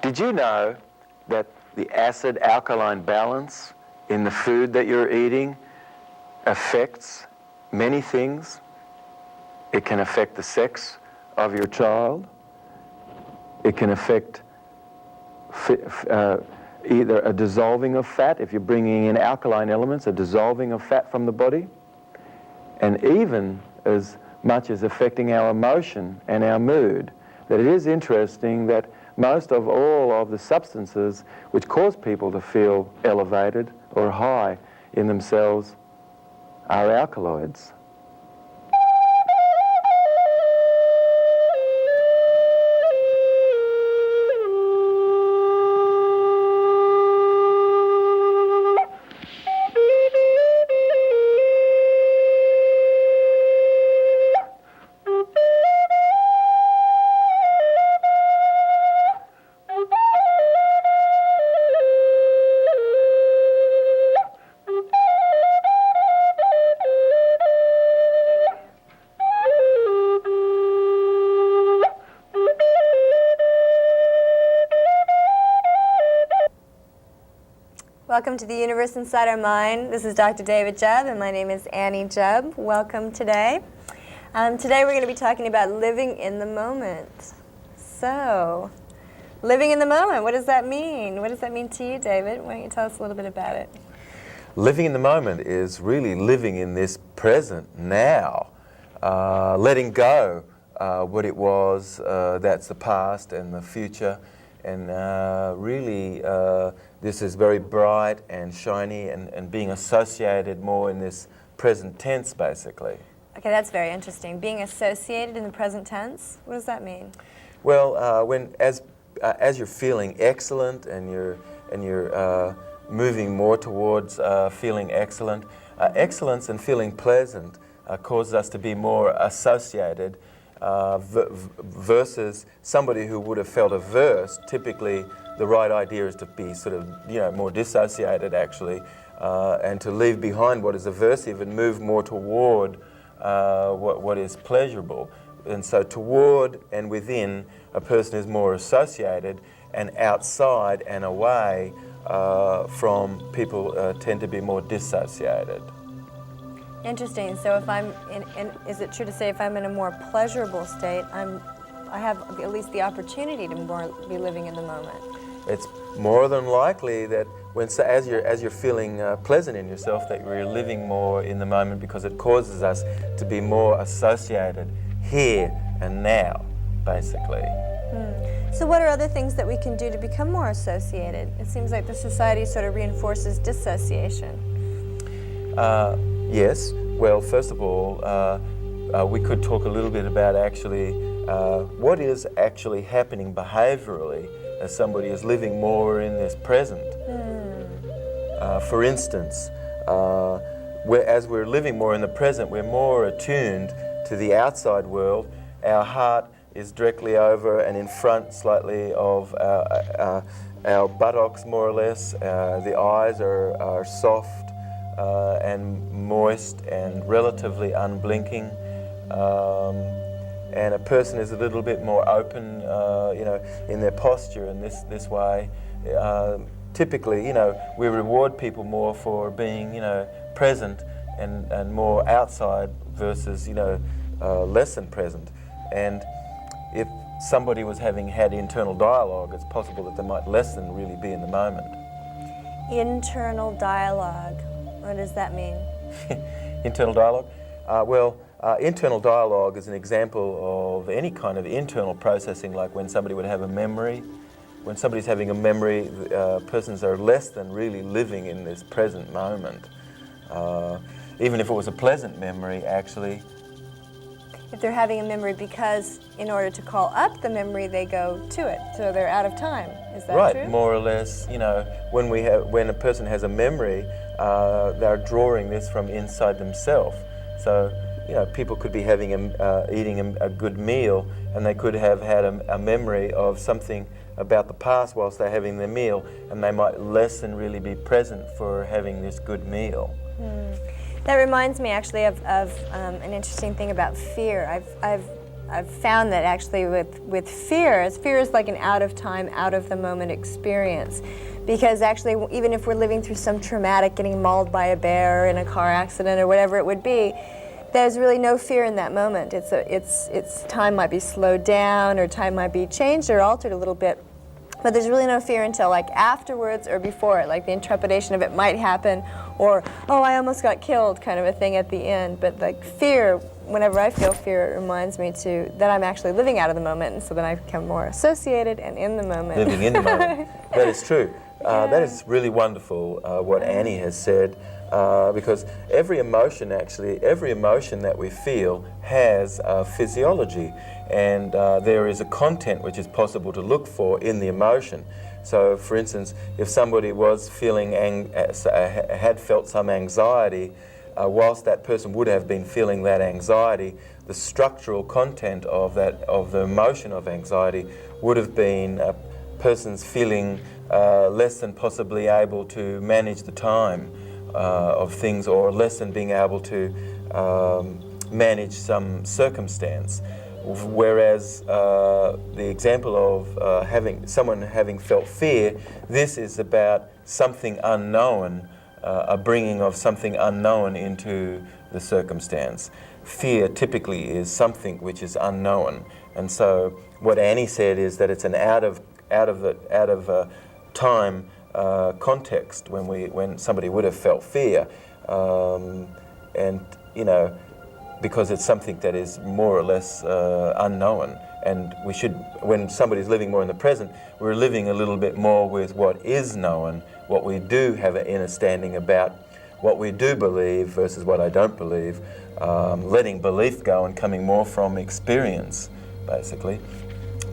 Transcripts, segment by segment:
Did you know that the acid-alkaline balance in the food that you're eating affects many things? It can affect the sex of your child. It can affect either a dissolving of fat, if you're bringing in alkaline elements, a dissolving of fat from the body, and even as much as affecting our emotion and our mood. That it is interesting that most of all of the substances which cause people to feel elevated or high in themselves are alkaloids. Welcome to the Universe Inside Our Mind. This is Dr. David Jubb, and my name is Annie Jubb. Welcome today. Today we're going to be talking about living in the moment. So, living in the moment, what does that mean? What does that mean to you, David? Why don't you tell us a little bit about it? Living in the moment is really living in this present now, letting go what it was, that's the past and the future, and really this is very bright and shiny and being associated more in this present tense, basically. Okay, that's very interesting. Being associated in the present tense, what does that mean? Well, as you're feeling excellent and you're moving more towards feeling excellent, excellence and feeling pleasant causes us to be more associated versus somebody who would have felt averse. Typically, the right idea is to be sort of, more dissociated, actually, and to leave behind what is aversive and move more toward what is pleasurable. And so toward and within, a person is more associated, and outside and away from people tend to be more dissociated. Interesting. So if I'm is it true to say if I'm in a more pleasurable state, I have at least the opportunity to be living in the moment? It's more than likely that as you're feeling pleasant in yourself, that you're living more in the moment, because it causes us to be more associated here and now, basically. So what are other things that we can do to become more associated? It seems like the society sort of reinforces dissociation. Yes. Well, first of all, we could talk a little bit about actually what is actually happening behaviorally as somebody is living more in this present. For instance, as we're living more in the present, we're more attuned to the outside world. Our heart is directly over and in front slightly of our buttocks, more or less. The eyes are soft and moist and relatively unblinking. And a person is a little bit more open, in their posture in this way. Typically, we reward people more for being, present and more outside versus, less than present. And if somebody was having had internal dialogue, it's possible that they might less than really be in the moment. Internal dialogue, what does that mean? Internal dialogue? Internal dialogue is an example of any kind of internal processing, like when somebody would have a memory. When somebody's having a memory, persons are less than really living in this present moment. Even if it was a pleasant memory, actually. If they're having a memory, because in order to call up the memory, they go to it, so they're out of time. Is that true? Right, more or less. When a person has a memory, they're drawing this from inside themselves. So, people could be eating a good meal, and they could have had a memory of something about the past whilst they're having their meal, and they might less than really be present for having this good meal. That reminds me actually of an interesting thing about fear. I've I've found that actually with fear is like an out of time, out of the moment experience. Because actually, even if we're living through some traumatic, getting mauled by a bear in a car accident or whatever it would be, there's really no fear in that moment. It's time might be slowed down, or time might be changed or altered a little bit, but there's really no fear until like afterwards or before it. Like the intrepidation of it might happen, or oh, I almost got killed, kind of a thing at the end. But like fear, whenever I feel fear, it reminds me that I'm actually living out of the moment, and so then I become more associated and in the moment. Living in the moment. That is true. That is really wonderful, what Annie has said, because every emotion that we feel has physiology, and there is a content which is possible to look for in the emotion. So, for instance, if somebody was feeling had felt some anxiety, whilst that person would have been feeling that anxiety, the structural content of the emotion of anxiety would have been a person's feeling less than possibly able to manage the time of things, or less than being able to manage some circumstance. Whereas the example of someone having felt fear, this is about something unknown, a bringing of something unknown into the circumstance. Fear typically is something which is unknown, and so what Annie said is that it's an out of time context when somebody would have felt fear, and because it's something that is more or less unknown, and when somebody's living more in the present, we're living a little bit more with what is known, what we do have an understanding about, what we do believe versus what I don't believe, letting belief go and coming more from experience, basically.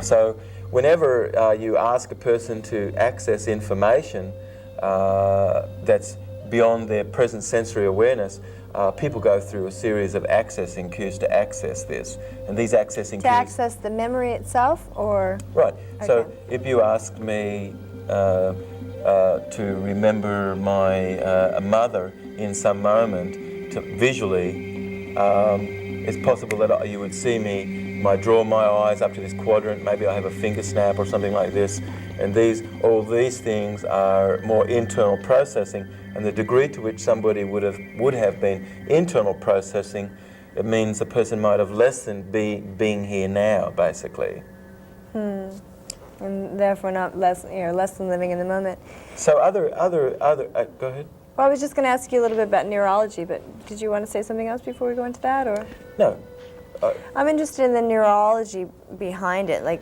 So whenever you ask a person to access information that's beyond their present sensory awareness, people go through a series of accessing cues to access this. And these accessing cues... To access the memory itself, or...? Right. Okay. So if you asked me to remember my mother in some moment, visually, it's possible that you would see me, draw my eyes up to this quadrant, maybe I have a finger snap or something like this, and all these things are more internal processing, and the degree to which somebody would have been internal processing, it means the person might have less than being here now, basically. And therefore not less than living in the moment. So go ahead. Well, I was just going to ask you a little bit about neurology, but did you want to say something else before we go into that, or? No. I'm interested in the neurology behind it. Like,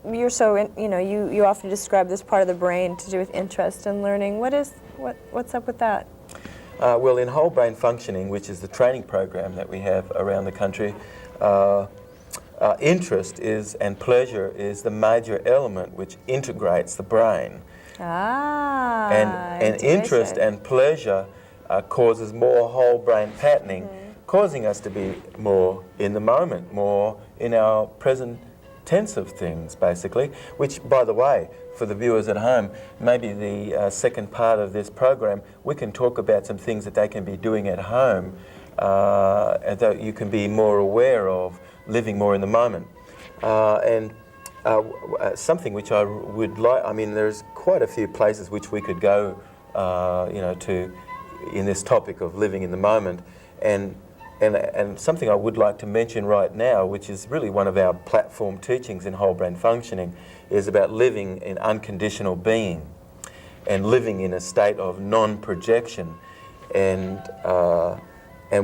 you're you often describe this part of the brain to do with interest and learning. What's up with that? Well, in whole brain functioning, which is the training program that we have around the country, interest and pleasure is the major element which integrates the brain. And interest and pleasure causes more whole brain patterning, causing us to be more in the moment, more in our present tense of things, basically, which, by the way, for the viewers at home, maybe the second part of this program, we can talk about some things that they can be doing at home that you can be more aware of, living more in the moment. Something which I would like, there's quite a few places which we could go, to in this topic of living in the moment, and something I would like to mention right now, which is really one of our platform teachings in whole brain functioning, is about living in unconditional being and living in a state of non-projection, and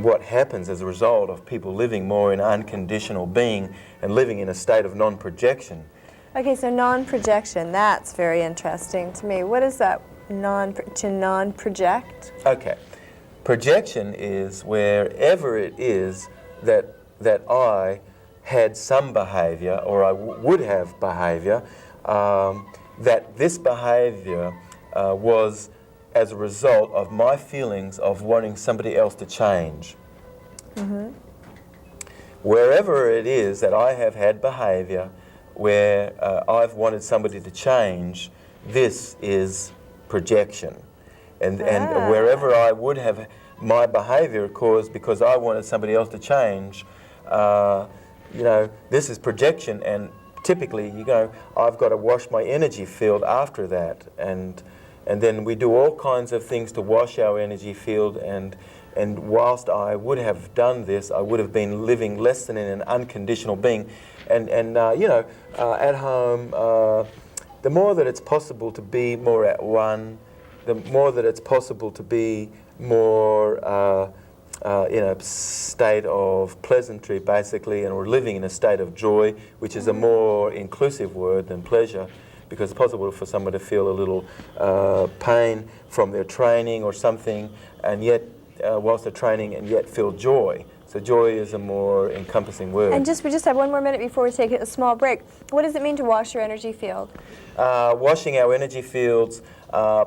what happens as a result of people living more in unconditional being and living in a state of non-projection. Okay, so non-projection, that's very interesting to me. What is that, to non-project? Okay. Projection is wherever it is that I had some behavior, or I would have behavior, that this behavior was as a result of my feelings of wanting somebody else to change. Wherever it is that I have had behavior where I've wanted somebody to change, this is projection. And wherever I would have my behavior caused because I wanted somebody else to change, you know, this is projection, and typically, you know, I've got to wash my energy field after that, and then we do all kinds of things to wash our energy field, and whilst I would have done this, I would have been living less than in an unconditional being, and you know, at home, the more that it's possible to be more at one, the more that it's possible to be more in a state of pleasantry, basically, and we're living in a state of joy, which is a more inclusive word than pleasure, because it's possible for someone to feel a little pain from their training or something, and yet, whilst they're training, and yet feel joy. So joy is a more encompassing word. And we just have one more minute before we take a small break. What does it mean to wash your energy field? Washing our energy fields,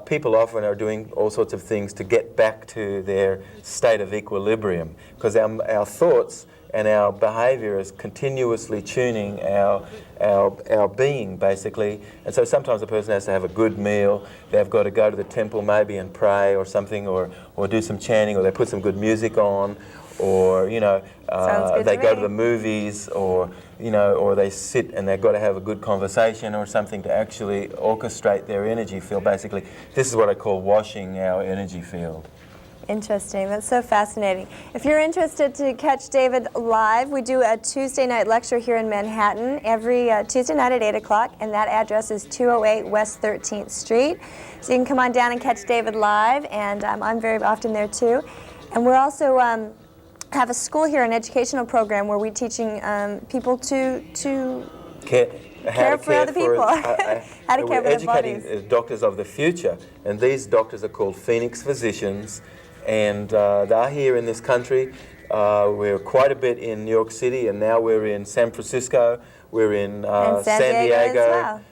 people often are doing all sorts of things to get back to their state of equilibrium, because our thoughts and our behaviour is continuously tuning our being, basically. And so sometimes a person has to have a good meal, they've got to go to the temple maybe and pray or something, or do some chanting, or they put some good music on, or, you know, they go to the movies, or, you know, or they sit and they've got to have a good conversation or something to actually orchestrate their energy field, basically. This is what I call washing our energy field. Interesting. That's so fascinating. If you're interested to catch David live, we do a Tuesday night lecture here in Manhattan every Tuesday night at 8 o'clock, and that address is 208 West 13th Street. So you can come on down and catch David live, and I'm very often there too. And we're also have a school here, an educational program where we're teaching people to care for other people. How to care for their bodies. Educating doctors of the future, and these doctors are called Phoenix physicians, and they're here in this country. We're quite a bit in New York City, and now we're in San Francisco, we're in San Diego,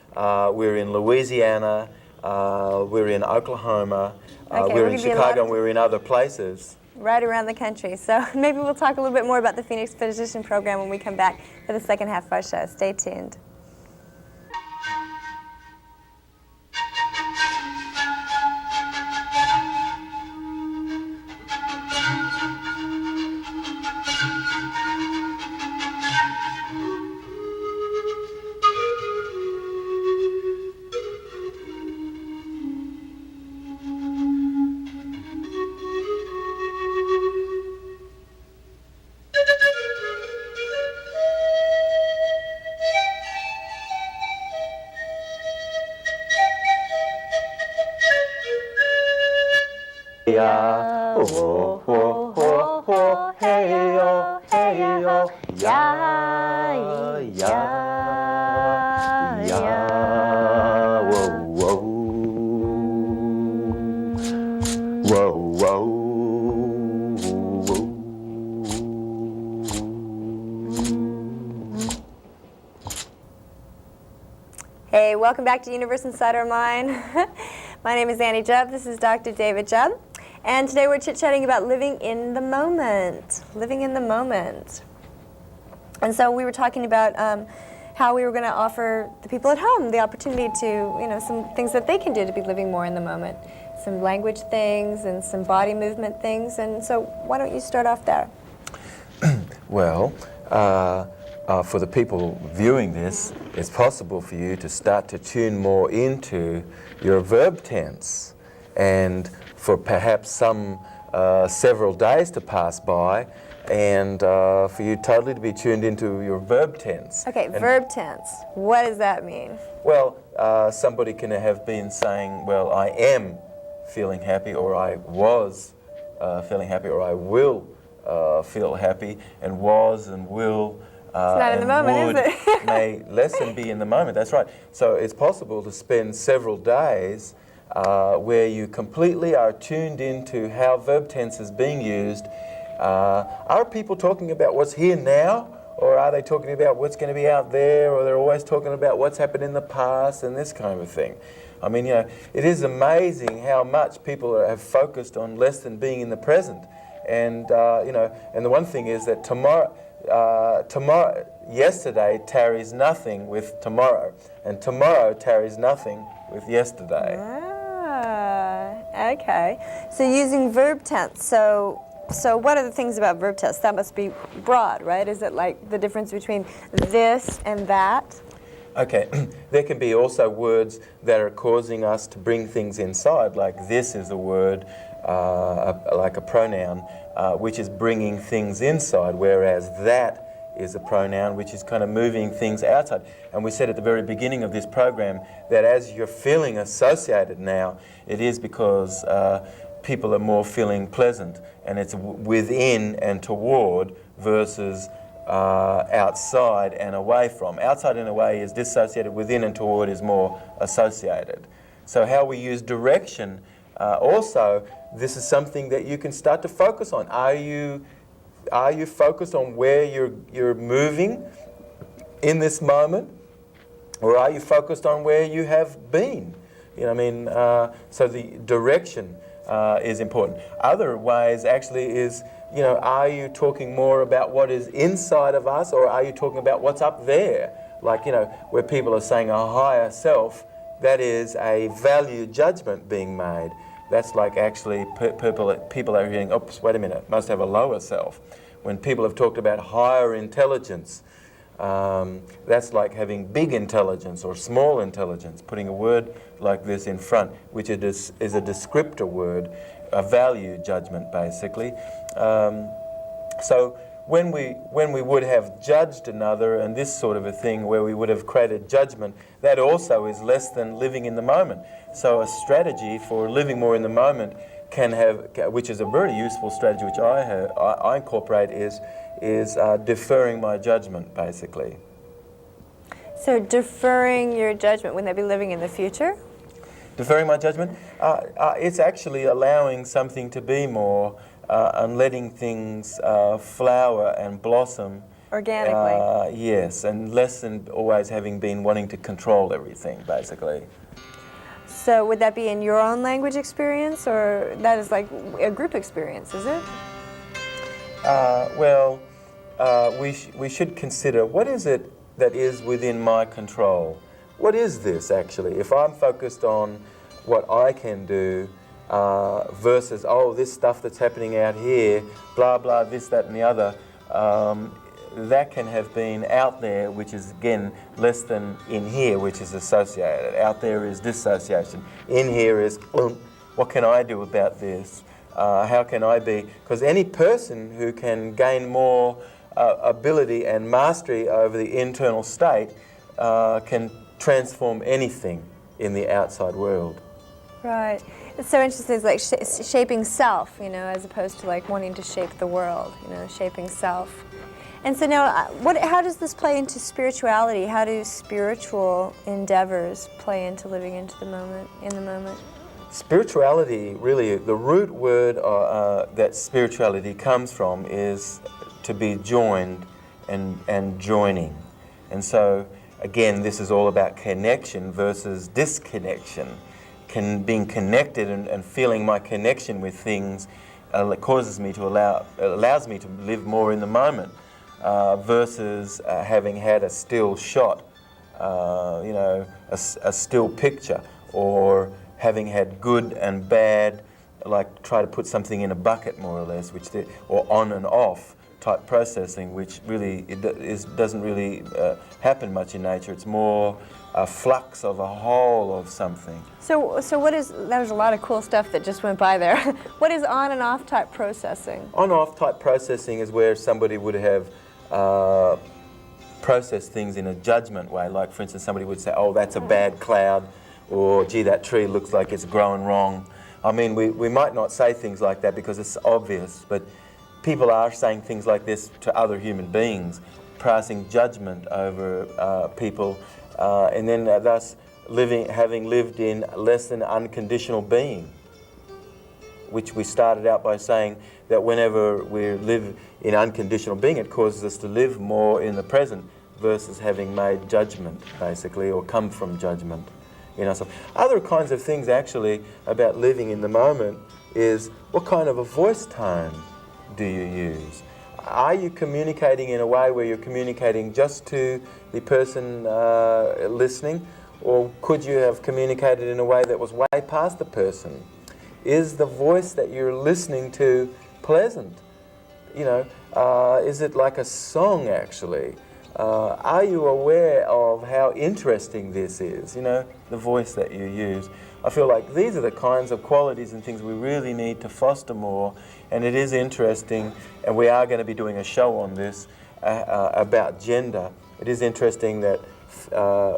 we're in Louisiana, we're in Oklahoma, we're in Chicago, and we're in other places. Right around the country. So maybe we'll talk a little bit more about the Phoenix Physician Program when we come back for the second half of our show. Stay tuned. Oh, oh, oh, oh, hey, oh, hey, oh, yeah, yeah, yeah, whoa, whoa, whoa, whoa, Hey, welcome back to Universe Inside Our Mind. My name is Annie Jubb. This is Dr. David Jubb. And today we're chit-chatting about living in the moment. Living in the moment. And so we were talking about how we were going to offer the people at home the opportunity to, you know, some things that they can do to be living more in the moment. Some language things and some body movement things. And so why don't you start off there? Well, for the people viewing this, it's possible for you to start to tune more into your verb tense, and for perhaps some several days to pass by, and for you totally to be tuned into your verb tense. Okay, verb tense. What does that mean? Well, somebody can have been saying, well, I am feeling happy, or I was feeling happy, or I will feel happy, and was and will it's not in the moment, would is it? may less than be in the moment. That's right. So it's possible to spend several days where you completely are tuned into how verb tense is being used. Are people talking about what's here now, or are they talking about what's going to be out there, or they're always talking about what's happened in the past and this kind of thing? I mean, you know, it is amazing how much people have focused on less than being in the present. And, you know, and the one thing is that yesterday tarries nothing with tomorrow, and tomorrow tarries nothing with yesterday. Okay. So using verb tense. So So what are the things about verb tests? That must be broad, right? Is it like the difference between this and that? Okay, there can be also words that are causing us to bring things inside, like this is a word, like a pronoun, which is bringing things inside, whereas that is a pronoun which is kind of moving things outside. And we said at the very beginning of this program that as you're feeling associated now, it is because people are more feeling pleasant, and it's within and toward versus outside and away from. Outside and away is dissociated, within and toward is more associated. So how we use direction, also, this is something that you can start to focus on. Are you focused on where you're moving in this moment, or are you focused on where you have been? You know what I mean? So the direction is important. Other ways actually is, you know, are you talking more about what is inside of us, or are you talking about what's up there? Like, you know, where people are saying a higher self, that is a value judgment being made. That's like actually people are hearing, oops, wait a minute, must have a lower self. When people have talked about higher intelligence, that's like having big intelligence or small intelligence, putting a word like this in front, which is a descriptor word, a value judgment basically. So when we would have judged another and this sort of a thing where we would have created judgment, that also is less than living in the moment. So a strategy for living more in the moment can have, which is a very useful strategy which I incorporate, is deferring my judgment basically. So deferring your judgment, wouldn't that be living in the future? Deferring my judgment? It's actually allowing something to be more and letting things flower and blossom. Organically. Yes, and less than always having been wanting to control everything, basically. So would that be in your own language experience, or that is like a group experience, is it? We should consider, what is it that is within my control? What is this actually? If I'm focused on what I can do versus, oh, this stuff that's happening out here, blah, blah, this, that, and the other, that can have been out there, which is, again, less than in here, which is associated. Out there is dissociation. In here is, what can I do about this? How can I be? Because any person who can gain more ability and mastery over the internal state can transform anything in the outside world. Right. It's so interesting. It's like shaping self, you know, as opposed to like wanting to shape the world, you know, shaping self. And so now, how does this play into spirituality? How do spiritual endeavors play into living into the moment, in the moment? Spirituality, really, the root word that spirituality comes from is to be joined and joining. And so, again, this is all about connection versus disconnection. Being connected and feeling my connection with things allows me to live more in the moment. Versus having had a still shot, you know, a still picture, or having had good and bad, like try to put something in a bucket more or less, or on and off type processing, which really doesn't really happen much in nature. It's more a flux of a whole of something. So what is, that was a lot of cool stuff that just went by there. What is on and off type processing? On off type processing is where somebody would have process things in a judgment way. Like, for instance, somebody would say, oh, that's a bad cloud, or gee, that tree looks like it's growing wrong. I mean, we might not say things like that because it's obvious, but people are saying things like this to other human beings, passing judgment over people, and then thus having lived in less than unconditional being, which we started out by saying that whenever we live in unconditional being, it causes us to live more in the present versus having made judgment, basically, or come from judgment. You know, so other kinds of things actually about living in the moment is, what kind of a voice tone do you use? Are you communicating in a way where you're communicating just to the person listening, or could you have communicated in a way that was way past the person? Is the voice that you're listening to pleasant? You know, is it like a song actually? Are you aware of how interesting this is? You know, the voice that you use. I feel like these are the kinds of qualities and things we really need to foster more, and it is interesting, and we are going to be doing a show on this about gender. It is interesting that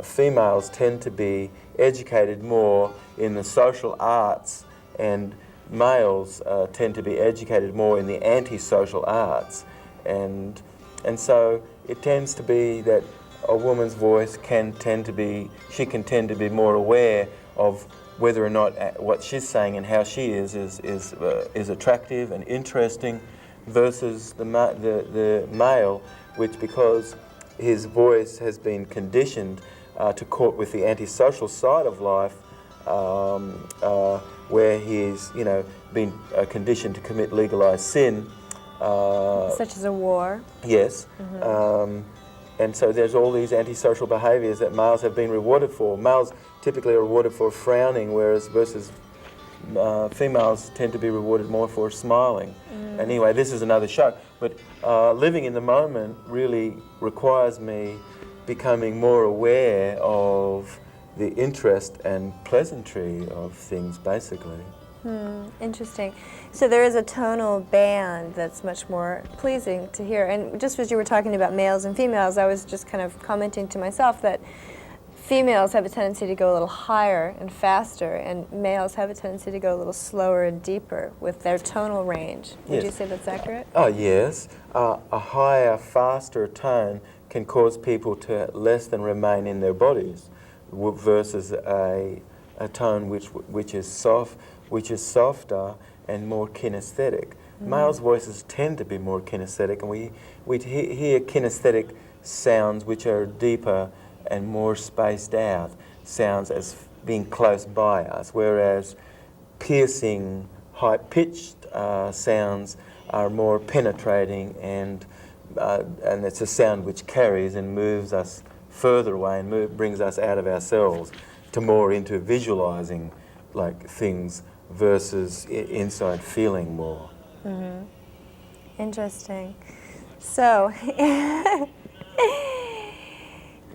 females tend to be educated more in the social arts, and males tend to be educated more in the anti-social arts, and so it tends to be that a woman's voice can tend to be more aware of whether or not what she's saying and how she is attractive and interesting, versus the male, which, because his voice has been conditioned to cope with the antisocial side of life, where he's, you know, been conditioned to commit legalized sin. Such as a war. Yes. And so there's all these antisocial behaviours that males have been rewarded for. Males typically are rewarded for frowning, versus females tend to be rewarded more for smiling. Anyway, this is another show. But living in the moment really requires me becoming more aware of the interest and pleasantry of things, basically. Interesting. So there is a tonal band that's much more pleasing to hear. And just as you were talking about males and females, I was just kind of commenting to myself that females have a tendency to go a little higher and faster, and males have a tendency to go a little slower and deeper with their tonal range. Would you say that's accurate? Oh, yes. A higher, faster tone can cause people to less than remain in their bodies, versus a tone which is softer and more kinesthetic. Males' voices tend to be more kinesthetic, and we hear kinesthetic sounds which are deeper and more spaced out sounds as being close by us, whereas piercing, high-pitched sounds are more penetrating, and it's a sound which carries and moves us further away and brings us out of ourselves to more into visualizing like things versus inside feeling more. Interesting. So,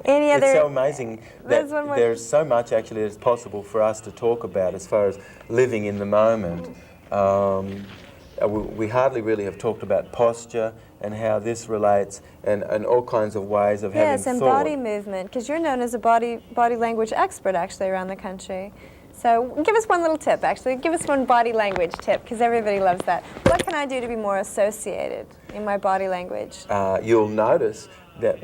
any other... It's so amazing that there's so much actually that's possible for us to talk about as far as living in the moment. We hardly really have talked about posture and how this relates, and all kinds of ways of having thought. Yes, and body movement, because you're known as a body language expert actually around the country. So give us one little tip, actually. Give us one body language tip, because everybody loves that. What can I do to be more associated in my body language? You'll notice that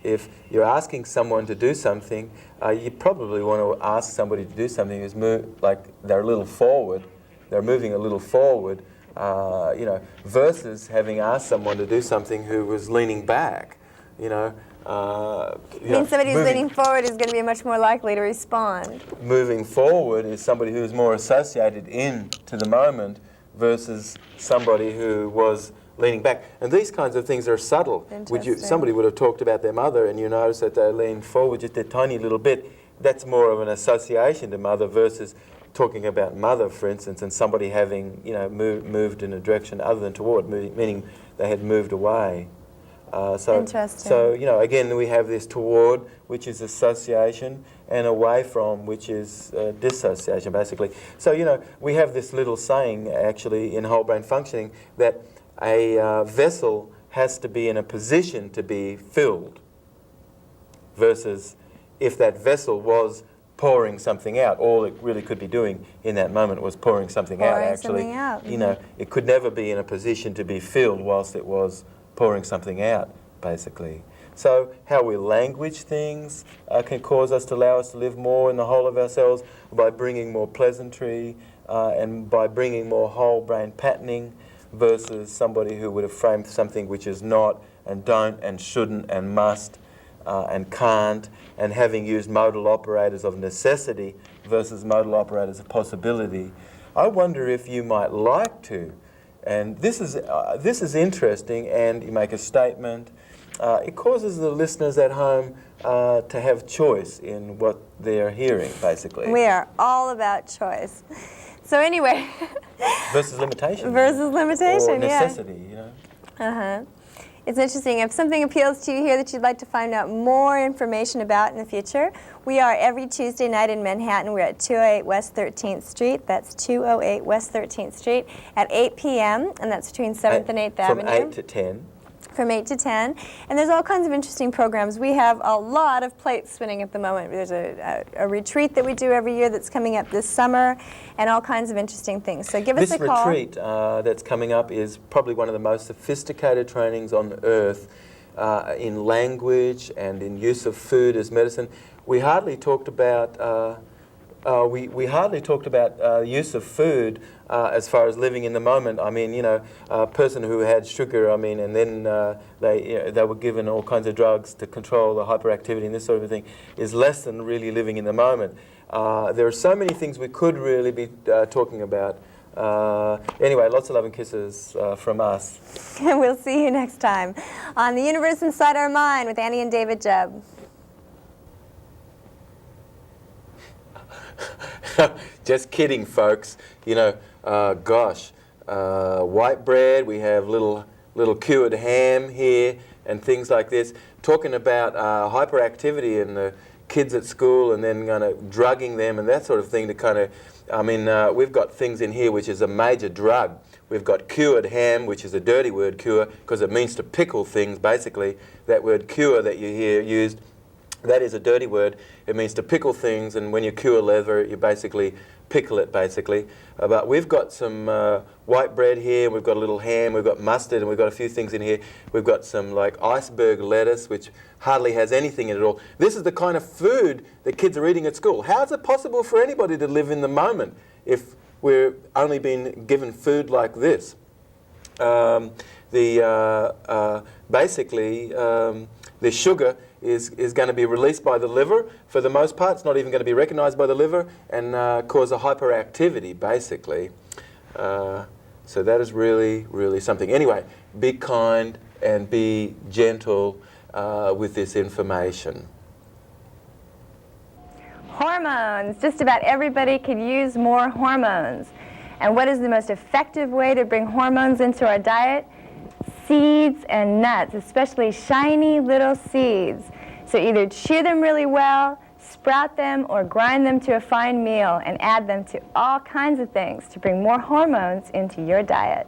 if you're asking someone to do something, you probably want to ask somebody to do something who's like they're a little forward, they're moving a little forward, you know, versus having asked someone to do something who was leaning back, you know. Somebody who's leaning forward is going to be much more likely to respond. Moving forward is somebody who's more associated into the moment versus somebody who was leaning back. And these kinds of things are subtle. Somebody would have talked about their mother, and you notice that they lean forward just a tiny little bit. That's more of an association to mother versus talking about mother, for instance, and somebody having, you know, moved in a direction other than toward, meaning they had moved away. So, you know, again, we have this toward, which is association, and away from, which is dissociation, basically. So, you know, we have this little saying, actually, in whole brain functioning, that a vessel has to be in a position to be filled, versus if that vessel was pouring something out, all it really could be doing in that moment was pouring something out, actually. You know, it could never be in a position to be filled whilst it was pouring something out, basically. So how we language things can cause us to allow us to live more in the whole of ourselves by bringing more pleasantry and by bringing more whole brain patterning, versus somebody who would have framed something which is not and don't and shouldn't and must and can't, and having used modal operators of necessity versus modal operators of possibility. I wonder if you might like to. And this is interesting, and you make a statement. It causes the listeners at home to have choice in what they're hearing, basically. We are all about choice. So anyway. Versus limitation. Versus limitation, or necessity, you know. Uh-huh. It's interesting. If something appeals to you here that you'd like to find out more information about in the future, we are every Tuesday night in Manhattan. We're at 208 West 13th Street. That's 208 West 13th Street at 8 p.m., and that's between 7th and 8th Avenue. From 8 to 10. From 8 to 10. And there's all kinds of interesting programs. We have a lot of plates spinning at the moment. There's a retreat that we do every year that's coming up this summer, and all kinds of interesting things. So give us a call. This retreat that's coming up is probably one of the most sophisticated trainings on earth in language and in use of food as medicine. We hardly talked about we hardly talked about use of food as far as living in the moment. I mean, you know, a person who had sugar, I mean, and then they were given all kinds of drugs to control the hyperactivity and this sort of thing, is less than really living in the moment. There are so many things we could really be talking about. Anyway, lots of love and kisses from us. And we'll see you next time on The Universe Inside Our Mind with Annie and David Jubb. Just kidding, folks. You know, gosh, white bread. We have little cured ham here and things like this. Talking about hyperactivity and the kids at school, and then kind of drugging them and that sort of thing. To kind of, I mean, we've got things in here which is a major drug. We've got cured ham, which is a dirty word, cure, because it means to pickle things. Basically, that word cure that you hear used. That is a dirty word. It means to pickle things, and when you cure leather, you basically pickle it, basically. But we've got some white bread here, we've got a little ham, we've got mustard, and we've got a few things in here. We've got some like iceberg lettuce, which hardly has anything in it at all. This is the kind of food that kids are eating at school. How is it possible for anybody to live in the moment if we're only being given food like this? Basically, the sugar is going to be released by the liver. For the most part, it's not even going to be recognized by the liver and cause a hyperactivity, basically. So that is really, really something. Anyway, be kind and be gentle with this information. Hormones. Just about everybody could use more hormones. And what is the most effective way to bring hormones into our diet? Seeds and nuts, especially shiny little seeds. So either chew them really well, sprout them, or grind them to a fine meal and add them to all kinds of things to bring more hormones into your diet.